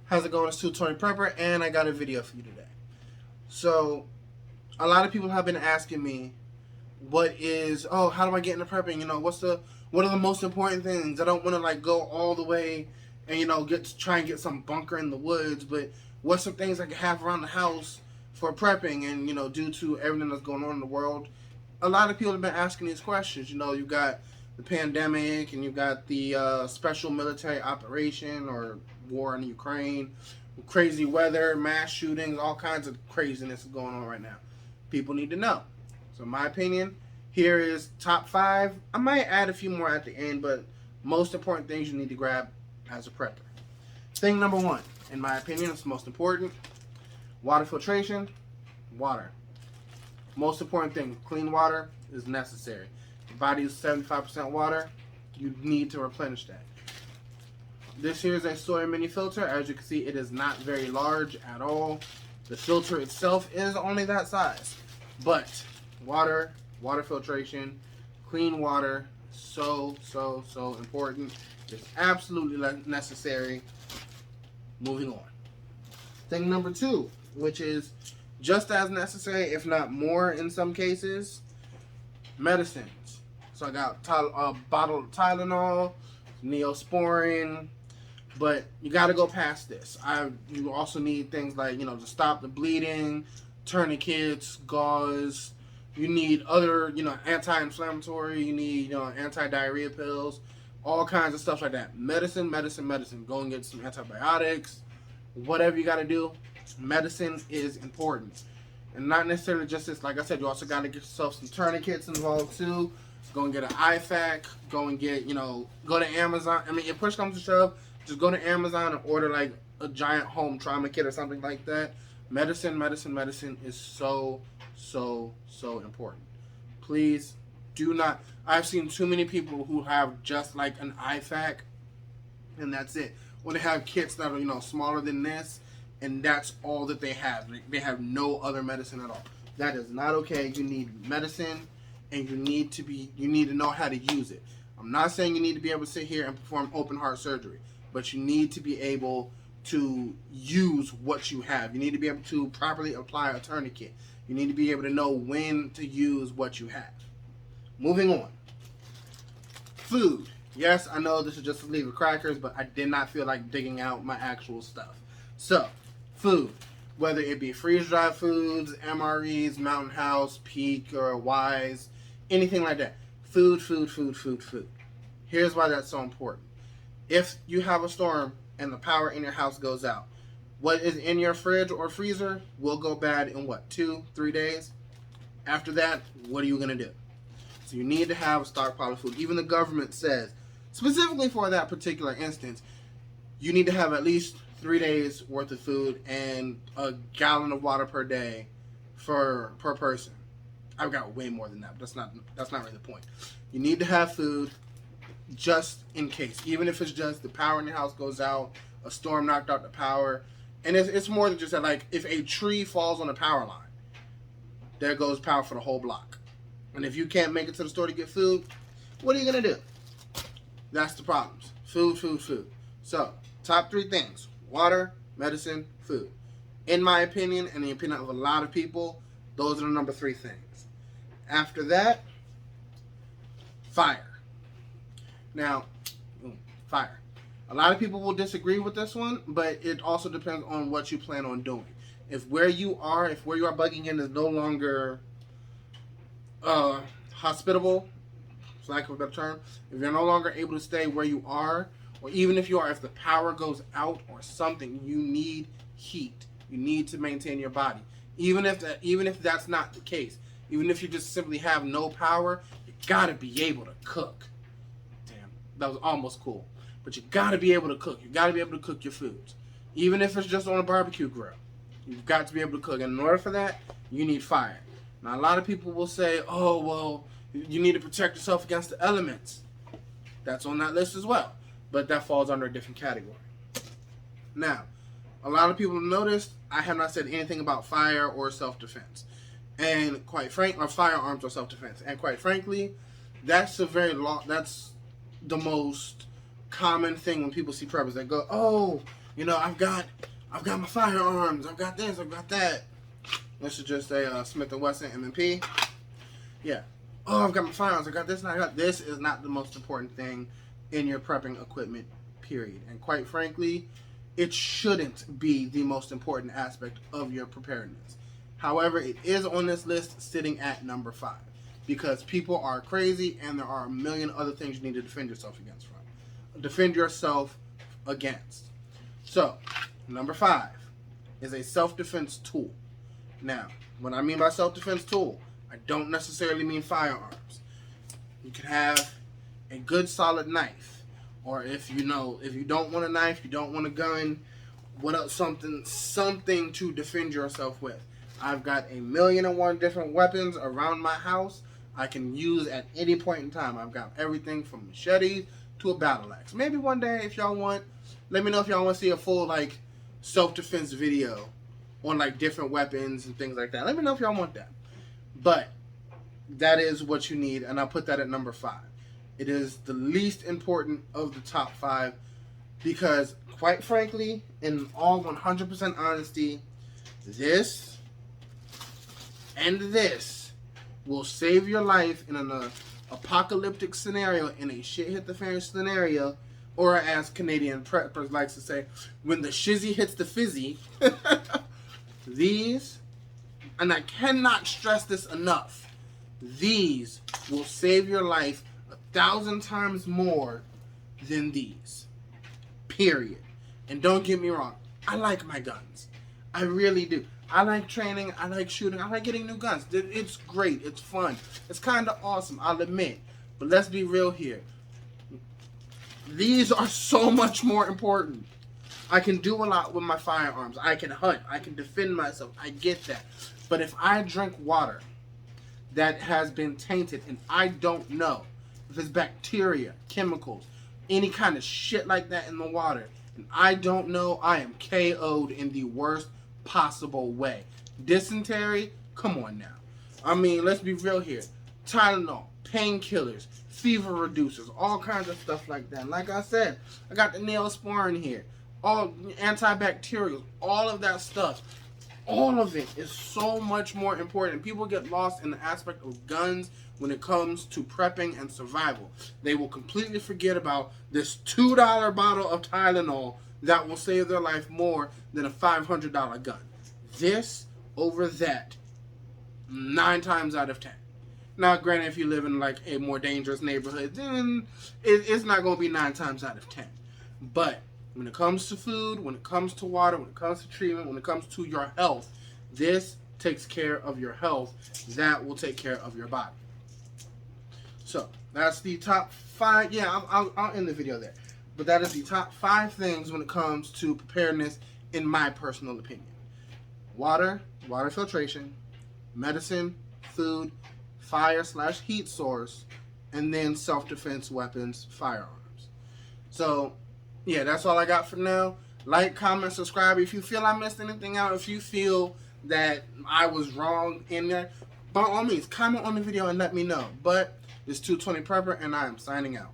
How's it going? It's 220 Prepper, and I got a video for you today. So, a lot of people have been asking me, how do I get into prepping? What are the most important things? I don't want to go all the way and try and get some bunker in the woods, but what's some things I can have around the house for prepping? And due to everything that's going on in the world, a lot of people have been asking these questions. You got the pandemic, and you got the special military operation or war in Ukraine, crazy weather, mass shootings, all kinds of craziness is going on right now. People need to know. So in my opinion, here is top 5. I might add a few more at the end, but most important things you need to grab as a prepper. Thing number 1, in my opinion, it's the most important. Water filtration, water. Most important thing, clean water is necessary. Your body is 75% water. You need to replenish that. This here is a Sawyer mini filter. As you can see, it is not very large at all. The filter itself is only that size. But water filtration, clean water, so important. It's absolutely necessary. Moving on. Thing number 2, which is just as necessary, if not more in some cases, medicines. So I got a bottle of Tylenol, Neosporin, but you got to go past this. You also need things like, to stop the bleeding, tourniquets, gauze. You need other, anti-inflammatory. You need, anti-diarrhea pills, all kinds of stuff like that. Medicine. Go and get some antibiotics. Whatever you got to do, medicine is important. And not necessarily just this. Like I said, you also got to get yourself some tourniquets involved too. Go and get an IFAC. Go and get, go to Amazon. I mean, if push comes to shove, just go to Amazon and order like a giant home trauma kit or something like that. Medicine is so important. Please do not. I've seen too many people who have just like an IFAC and that's it. Or they have kits that are, smaller than this, and that's all that they have. They have no other medicine at all. That is not okay. You need medicine, and you need to know how to use it. I'm not saying you need to be able to sit here and perform open heart surgery, but you need to be able to use what you have. You need to be able to properly apply a tourniquet. You need to be able to know when to use what you have. Moving on. Food. Yes, I know this is just a sleeve of crackers, but I did not feel like digging out my actual stuff. So, food. Whether it be freeze-dried foods, MREs, Mountain House, Peak, or Wise, anything like that. Food. Here's why that's so important. If you have a storm and the power in your house goes out, what is in your fridge or freezer will go bad in 2-3 days? After that, what are you going to do? So you need to have a stockpile of food. Even the government says, specifically for that particular instance, you need to have at least 3 days worth of food and a gallon of water per day per person. I've got way more than that, but that's not really the point. You need to have food just in case, even if it's just the power in your house goes out, a storm knocked out the power, and it's more than just that. Like if a tree falls on a power line, there goes power for the whole block. And if you can't make it to the store to get food, what are you gonna do? That's the problems. Food. So top 3 things: water, medicine, food. In my opinion, and the opinion of a lot of people, those are the number 3 things. After that, fire. Now, fire. A lot of people will disagree with this one, but it also depends on what you plan on doing. If where you are bugging in is no longer hospitable, for lack of a better term, if you're no longer able to stay where you are, or even if the power goes out or something, you need heat. You need to maintain your body. Even if that's not the case, even if you just simply have no power, you gotta be able to cook. Damn, that was almost cool. But you gotta be able to cook. You gotta be able to cook your foods. Even if it's just on a barbecue grill. You've got to be able to cook. And in order for that, you need fire. Now, a lot of people will say, oh, well, you need to protect yourself against the elements. That's on that list as well. But that falls under a different category. Now, a lot of people have noticed I have not said anything about fire or self-defense. And quite frankly, or firearms or self-defense. And quite frankly, that's the most common thing when people see preppers. They go, oh, You know, I've got my firearms. I've got this. I've got that. Let's just say Smith & Wesson M&P. Yeah. Oh, I've got my firearms. I got this and I got this. Is not the most important thing in your prepping equipment, period. And quite frankly, it shouldn't be the most important aspect of your preparedness. However, it is on this list sitting at number 5 because people are crazy and there are a million other things you need to defend yourself against from. Defend yourself against. So, number 5 is a self-defense tool. Now, what I mean by self-defense tool, I don't necessarily mean firearms. You can have a good solid knife, or if you don't want a knife, you don't want a gun, what else? Something to defend yourself with. I've got 1,000,001 different weapons around my house I can use at any point in time. I've got everything from machetes to a battle axe. Maybe one day, if y'all want, let me know if y'all want to see a full self-defense video on different weapons and things like that. Let me know if y'all want that. But that is what you need, and I'll put that at number 5. It is the least important of the top 5 because, quite frankly, in all 100% honesty, this and this will save your life in an apocalyptic scenario, in a shit hit the fan scenario, or as Canadian preppers likes to say, when the shizzy hits the fizzy. These, and I cannot stress this enough, these will save your life 1,000 times more than these. Period. And don't get me wrong, I like my guns. I really do. I like training, I like shooting, I like getting new guns. It's great, it's fun, it's kind of awesome, I'll admit. But let's be real here. These are so much more important. I can do a lot with my firearms. I can hunt. I can defend myself. I get that. But if I drink water that has been tainted and I don't know if it's bacteria, chemicals, any kind of shit like that in the water, and I don't know, I am KO'd in the worst possible way. Dysentery? Come on now. I mean, let's be real here. Tylenol, painkillers, fever reducers, all kinds of stuff like that. And like I said, I got the Neosporin here. All antibacterials, all of that stuff. All of it is so much more important. People get lost in the aspect of guns when it comes to prepping and survival. They will completely forget about this $2 bottle of Tylenol that will save their life more than a $500 gun. This over that, 9 times out of 10. Now, granted, if you live in a more dangerous neighborhood, then it's not going to be 9 times out of 10. But when it comes to food, when it comes to water, when it comes to treatment, when it comes to your health, this takes care of your health. That will take care of your body. So, that's the top 5. Yeah, I'll end the video there. But that is the top 5 things when it comes to preparedness, in my personal opinion. Water filtration, medicine, food, fire/heat source, and then self-defense weapons, firearms. So, yeah, that's all I got for now. Like, comment, subscribe. If you feel I missed anything out, if you feel that I was wrong in there, by all means, comment on the video and let me know. But it's 220 Prepper, and I am signing out.